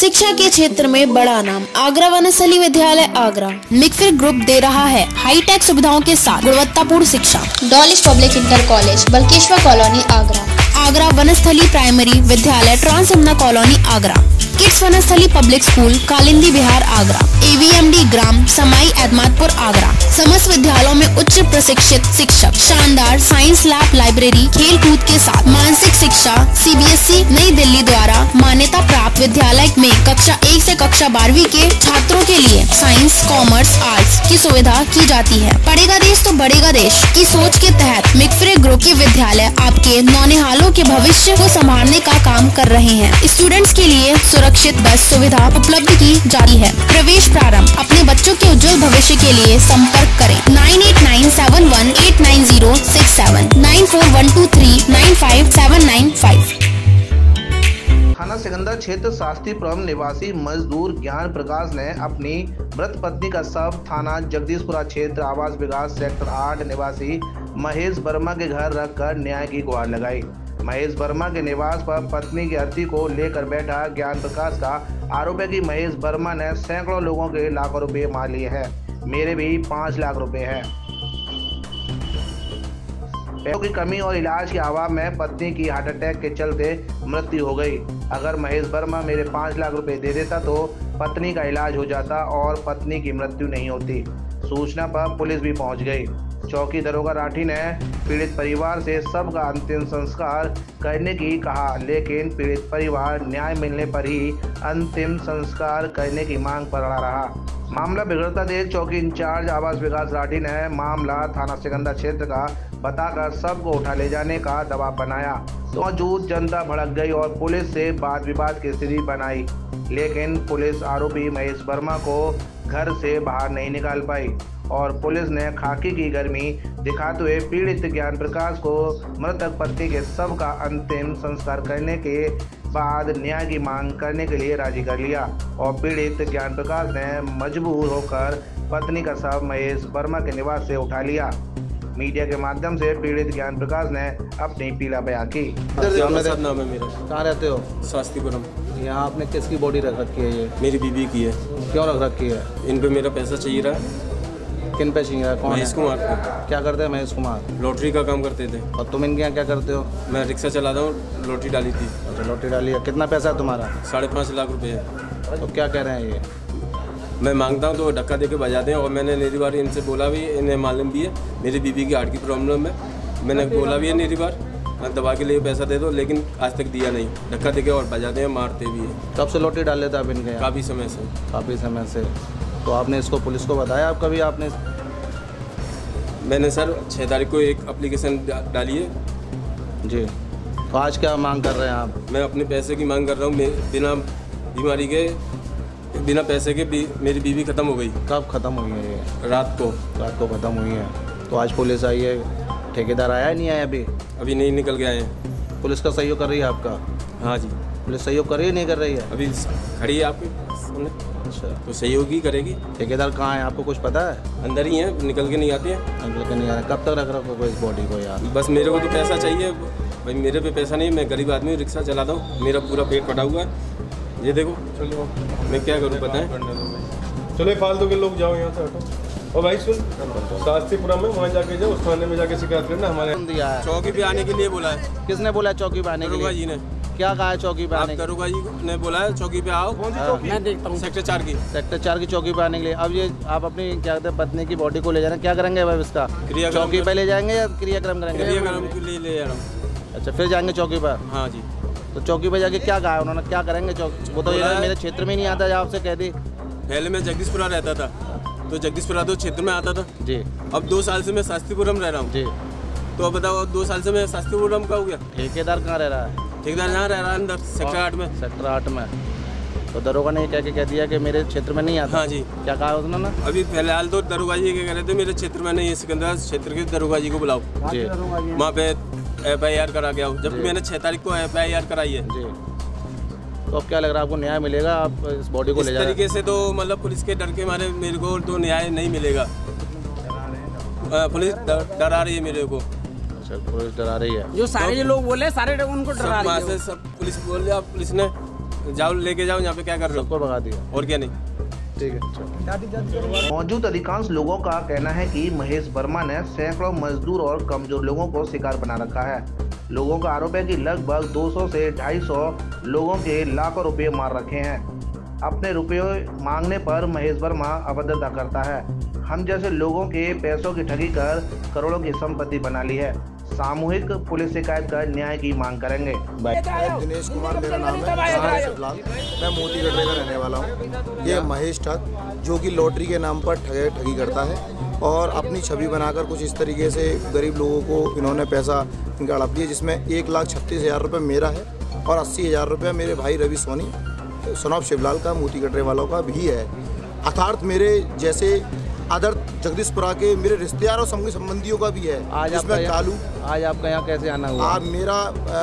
शिक्षा के क्षेत्र में बड़ा नाम आगरा वनस्थली विद्यालय आगरा मिक्फिर ग्रुप दे रहा है हाईटेक सुविधाओं के साथ गुणवत्तापूर्ण शिक्षा। Dolish public inter college Balkeshwar colony Agra, Agra Vanasthali primary विद्यालय trans Yamuna colony Agra, kids Vanasthali public school Kalindi Vihar Agra, AVMD ग्राम समाई एदमातपुर आगरा। समस्त विद्यालयों में उच्च प्रशिक्षित शिक्षक, शानदार साइंस लैब, लाइब्रेरी, खेल कूद के साथ मानसिक शिक्षा। CBSE नई दिल्ली द्वारा मान्यता प्राप्त विद्यालय में कक्षा 1 से कक्षा 12वीं के छात्रों के लिए साइंस, कॉमर्स, आर्ट्स की सुविधा की जाती है। पढ़ेगा देश तो बढ़ेगा देश की सोच के तहत मिक्फिर ग्रुप के विद्यालय आपके नौनिहालों के भविष्य को संभालने का काम कर रहे हैं। स्टूडेंट्स के लिए सुरक्षित बस सुविधा उपलब्ध की जाती है। प्रवेश प्रारंभ। अपने बच्चों के उज्जवल भविष्य के लिए संपर्क करें 9897189067 9412395795। थाना सिकंदर क्षेत्र शास्त्रीपुरम निवासी मजदूर ज्ञान प्रकाश ने अपनी मृत पत्नी का शव थाना जगदीशपुरा क्षेत्र आवास विकास सेक्टर 8 निवासी महेश वर्मा के घर रखकर न्याय की गुहार लगाई। महेश वर्मा के निवास पर पत्नी की अर्थी को लेकर बैठा ज्ञान प्रकाश का आरोप है कि महेश वर्मा ने सैकड़ों लोगों के लाखों रुपए मार लिए हैं, मेरे भी 5 लाख रुपए हैं। पैसों की कमी और इलाज के अभाव में पत्नी की हार्ट अटैक के चलते मृत्यु हो गई। अगर महेश वर्मा मेरे 5 लाख रुपए दे देता तो पत्नी का इलाज हो जाता और पत्नी की मृत्यु नहीं होती। सूचना पर पुलिस भी पहुंच गई। चौकी दरोगा राठी ने पीड़ित परिवार से सबका अंतिम संस्कार करने की कहा, लेकिन पीड़ित परिवार न्याय मिलने पर ही अंतिम संस्कार करने की मांग पर अड़ा रहा। मामला बिगड़ता देख चौकी इंचार्ज आवास विकास राठी ने मामला थाना सिकंदर क्षेत्र का बताकर सबको उठा ले जाने का दबाव बनाया। तो मौजूद जनता भड़क गई और पुलिस से वाद विवाद की स्थिति बनाई, लेकिन पुलिस आरोपी महेश वर्मा को घर से बाहर नहीं निकाल पाई और पुलिस ने खाकी की गर्मी दिखाते हुए पीड़ित ज्ञान प्रकाश को मृतक पत्नी के शव का अंतिम संस्कार करने के बाद न्याय की मांग करने के लिए राजी कर लिया और पीड़ित ज्ञान प्रकाश ने मजबूर होकर पत्नी का शव महेश वर्मा के निवास से उठा लिया। मीडिया के माध्यम से पीड़ित ज्ञान प्रकाश ने अपनी पीड़ा बयां की। नाम है मेरा। कहाँ रहते हो? शास्त्रीपुरम। यहाँ आपने किसकी बॉडी रख रखी है? ये मेरी बीबी की है। क्यों रख रखी है? इन पे मेरा पैसा चाहिए रहा। किन पे चाहिए रहा? कौन? महेश कुमार को। क्या करते हैं महेश कुमार? लॉटरी का काम करते थे। और तुम इनके यहाँ क्या करते हो? मैं रिक्शा चलाता हूँ, लॉटरी डाली थी। अच्छा, लॉटरी डाली है। कितना पैसा है तुम्हारा? 5.5 लाख रुपए है। तो क्या कह रहे हैं ये? मैं मांगता हूँ तो धक्का दे के बजाते हैं और मैंने नेरी बार इनसे बोला भी, इन्हें मालूम भी है मेरी बीबी की हार्ट की प्रॉब्लम है। मैंने बोला भी है नेरी बार दवा के लिए पैसा दे दो, लेकिन आज तक दिया नहीं। धक्का दे के और बजाते हैं, मारते भी है। कब से लॉटरी डाल लेते आप इनके यहाँ? काफ़ी समय से। काफ़ी समय से। तो आपने इसको पुलिस को बताया? आप कभी आपने? मैंने सर 6 तारीख को एक एप्लीकेशन डाली है जी। तो आज क्या मांग कर रहे हैं आप? मैं अपने पैसे की मांग कर रहा हूँ। बिना बीमारी के, बिना पैसे के मेरी बीवी ख़त्म हो गई। कब ख़त्म हुई है ये? रात को ख़त्म हुई है। तो आज पुलिस आई है, ठेकेदार आया नहीं आया अभी? अभी नहीं निकल के आए हैं। पुलिस का सहयोग कर रही है आपका? हाँ जी। पुलिस सहयोग कर रही है नहीं कर रही है? अभी खड़ी है आपके सामने। अच्छा, तो सहयोग ही करेगी। ठेकेदार कहाँ है आपको कुछ पता है? अंदर ही है, निकल के नहीं आती है। निकल के नहीं आ रहे। कब तक रख रखोगे इस बॉडी को यार? बस मेरे को तो पैसा चाहिए भाई, मेरे पे पैसा नहीं। मैं गरीब आदमी, रिक्शा चलाता हूँ, मेरा पूरा पेट फटा हुआ है। ये देखो। चलो मैं क्या करूँ बताएं। चलो फालतू के लोग जाओ यहाँ से, हटो। और भाई सुन, शास्त्रीपुरम में वहाँ जाके जाओ, उस थाने में जाके शिकायत करना। हमारे दिया है चौकी पे आने के लिए बोला है। किसने बोला है चौकी पे आने के लिए? दरोगा जी ने। क्या कहा है चौकी पे आने? दरोगा जी ने बोला है चौकी पे आओ। मैं देखता हूँ सेक्टर 4 की। सेक्टर 4 की चौकी पे आने के लिए। अब ये आप अपनी क्या कहते हैं पत्नी की बॉडी को ले जाना, क्या करेंगे अब इसका? चौकी पे ले जाएंगे या क्रियाक्रम करेंगे? क्रियाक्रम के लिए ले जा रहा हूँ। अच्छा, फिर जाएंगे चौकी पर? हाँ जी। तो चौकी पे जाके क्या कहा उन्होंने? क्या करेंगे चौकी? वो तो ये मेरे क्षेत्र में नहीं आता है, आपसे कह दी। पहले मैं जगदीशपुरा रहता था, तो जगदीशपुरा तो क्षेत्र में आता था जी। अब 2 साल से मैं शास्त्रीपुरम रह रहा हूँ जी। तो अब बताओ 2 साल से मैं शास्त्रीपुरम का हो गया। ठेकेदार कहाँ रह रहा है? ठेकेदार यहाँ रह रहा है अंदर सेक्टर 8 में। सेक्टर 8 में। तो दरोगा ने कह दिया कि मेरे क्षेत्र में नहीं आता? हाँ जी। क्या कहा उन्होंने? अभी फिलहाल तो दरोगा जी क्या कह रहे थे, मेरे क्षेत्र में नहीं है, सिकंदर क्षेत्र के दरोगा जी को बुलाओ जी, वहाँ पे FIR करा गया हूँ, जबकि मैंने 6 तारीख को FIR कराई है जी। तो अब क्या लग रहा है आपको न्याय मिलेगा? आप इस बॉडी को ले जा रहे हैं? इस तरीके से तो मतलब पुलिस के डर के मारे मेरे को तो न्याय नहीं मिलेगा। पुलिस डरा रही है मेरे को। अच्छा, पुलिस डरा रही है। जो सारे लोग बोले सारे उनको डरा रही है। सब पुलिस बोल रही है, पुलिस ने जाओ लेके जाओ, यहाँ पे क्या कर रहे हो? सबको भगा दिया। और क्या नहीं। ठीक है। मौजूद अधिकांश लोगों का कहना है कि महेश वर्मा ने सैकड़ों मजदूर और कमजोर लोगों को शिकार बना रखा है। लोगों का आरोप है कि लगभग 200 से 250 लोगों के लाखों रुपए मार रखे हैं। अपने रुपये मांगने पर महेश वर्मा अभद्रता करता है। हम जैसे लोगों के पैसों की ठगी कर करोड़ों की संपत्ति बना ली है। सामूहिक पुलिस शिकायत कर न्याय की मांग करेंगे। दिनेश कुमार मेरा नाम है, शिवलाल, मैं मोती गड्ढे का रहने वाला हूँ। ये महेश ठग जो कि लॉटरी के नाम पर ठगी करता है और अपनी छवि बनाकर कुछ इस तरीके से गरीब लोगों को इन्होंने पैसा इनका हड़प दिया, जिसमें 1,36,000 रुपये मेरा है और 80,000 रुपये मेरे भाई रवि सोनी सनॉफ शिवलाल का मोती गड्ढे वालों का भी है। अर्थात मेरे जैसे अदर जगदीशपुरा के मेरे रिश्तेदार और संबंधियों का भी है। आज इसमें कालू, आज आपका यहाँ कैसे आना हुआ? आज मेरा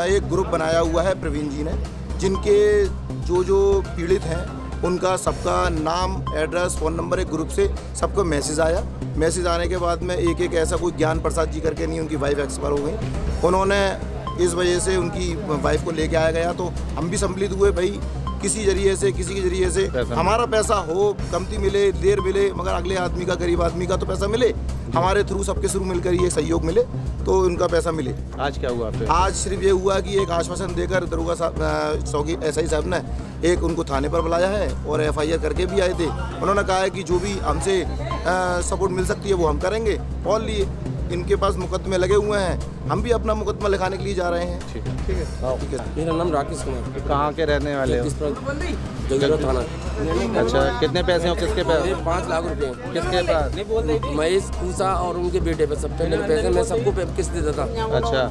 एक ग्रुप बनाया हुआ है प्रवीण जी ने, जिनके जो पीड़ित हैं उनका सबका नाम, एड्रेस, फ़ोन नंबर एक ग्रुप से सबको मैसेज आया। मैसेज आने के बाद में एक ऐसा कोई ज्ञान प्रसाद जी करके नहीं, उनकी वाइफ एक्सपायर हो गई। उन्होंने इस वजह से उनकी वाइफ को लेके आया गया, तो हम भी सम्मिलित हुए भाई किसी जरिए से, किसी के जरिए से हमारा पैसा हो, कमती मिले, देर मिले, मगर अगले आदमी का, गरीब आदमी का तो पैसा मिले, हमारे थ्रू सबके थ्रू मिलकर ये सहयोग मिले तो उनका पैसा मिले। आज क्या हुआ फिर? आज सिर्फ ये हुआ कि एक आश्वासन देकर दरोगा साहब, चौकी एसआई साहब ने एक उनको थाने पर बुलाया है और एफआईआर करके भी आए थे। उन्होंने कहा है कि जो भी हमसे सपोर्ट मिल सकती है वो हम करेंगे। और लिए इनके पास मुकदमे लगे हुए हैं, हम भी अपना मुकदमा लिखाने के लिए जा रहे हैं। ठीक है। मेरा नाम राकेश कुमार। कहाँ के रहने वाले हो? जगदीशपुरा थाना। अच्छा, कितने पैसे हो? किसके पास? 5 लाख रुपए। किसके पास? महेश पूसा और उनके बेटे पे सब पैसे मैं सबको किस्त देता था। अच्छा,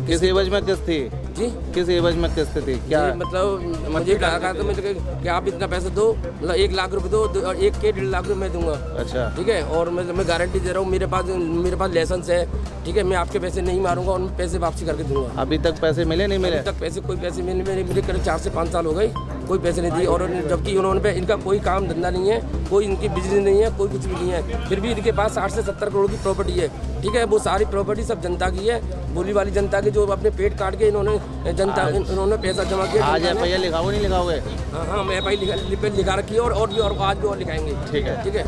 किस एवज में किस्त थी जी? किस एवज में किस्त थी? क्या मतलब मुझे कहा था मुझे कि आप इतना पैसा दो, मतलब 1 लाख रुपए दो और 1 के 1.5 लाख रुपए मैं दूंगा। अच्छा, ठीक है। और मैं गारंटी दे रहा हूँ, मेरे पास लाइसेंस है। ठीक है, मैं आपके पैसे नहीं मारूंगा और पैसे वापसी करके दूंगा। अभी तक पैसे मिले नहीं मिले? अभी तक कोई पैसे मेरे करीब 4 से 5 साल हो गए, कोई पैसे नहीं दिए। और जबकि उन्होंने इनका कोई काम धंधा नहीं है, कोई इनकी बिजनेस नहीं है, कोई कुछ भी नहीं है, फिर भी इनके पास 60 से 70 करोड़ की प्रॉपर्टी है। ठीक है, वो सारी प्रॉपर्टी सब जनता की है, बोली वाली जनता की, जो अपने पेट काट के इन्होंने पैसा जमा किया। आज एफआईआर लिखाओ नहीं लिखाओगे? हाँ, मैं एफआईआर लिखा रखी है और आज भी और लिखाएंगे। ठीक है। ठीक है।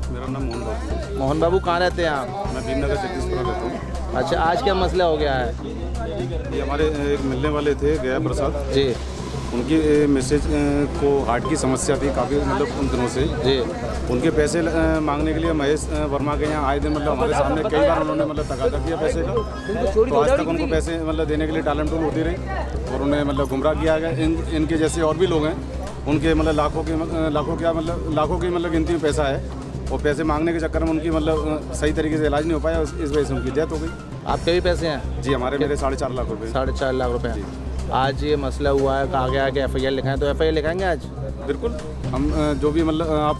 मेरा नाम मोहन बाबू। मोहन बाबू कहाँ रहते हैं आप? मैं भीमनगर जगदीशपुरा रहता हूँ। अच्छा, आज क्या मसला हो गया है? ये हमारे एक मिलने वाले थे गया प्रसाद जी, उनकी मैसेज को हार्ट की समस्या थी काफ़ी, मतलब उन दिनों से जी। उनके पैसे मांगने के लिए महेश वर्मा के यहाँ आए थे। मतलब हमारे सामने कई बार उन्होंने मतलब तकाजा किया पैसे का, तो आज तक उनको पैसे मतलब देने के लिए टालम टूल होती रही और उन्हें मतलब गुमराह किया गया। इनके जैसे और भी लोग हैं, उनके मतलब लाखों की मतलब गिनती में पैसा है और पैसे मांगने के चक्कर में उनकी मतलब सही तरीके से इलाज नहीं हो पाया, इस वजह से उनकी डेथ हो गई। आपके भी पैसे हैं? जी, मेरे 4.5 लाख रुपये। 4.5 लाख रुपए। आज ये मसला हुआ है, कहा गया कि एफआईआर लिखाएं, तो एफआईआर लिखाएंगे आज? बिल्कुल, हम जो भी मतलब आप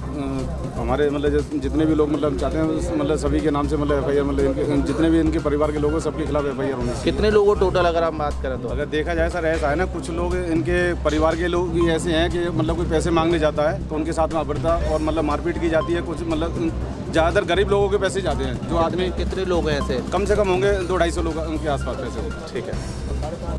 हमारे मतलब जितने भी लोग मतलब चाहते हैं, मतलब सभी के नाम से मतलब एफआईआर, मतलब जितने भी इनके परिवार के लोग हैं सबके खिलाफ एफआईआर होनी चाहिए। कितने लोगों टोटल अगर हम बात करें तो? अगर देखा जाए सर, ऐसा है ना, कुछ लोग इनके परिवार के लोग भी ऐसे हैं कि मतलब कोई पैसे मांगने जाता है तो उनके साथ में अभद्रता और मतलब मारपीट की जाती है। कुछ मतलब ज़्यादातर गरीब लोगों के पैसे जाते हैं। जो आदमी कितने लोग हैं ऐसे? कम से कम होंगे 200-250 लोग उनके आसपास पैसे। ठीक है।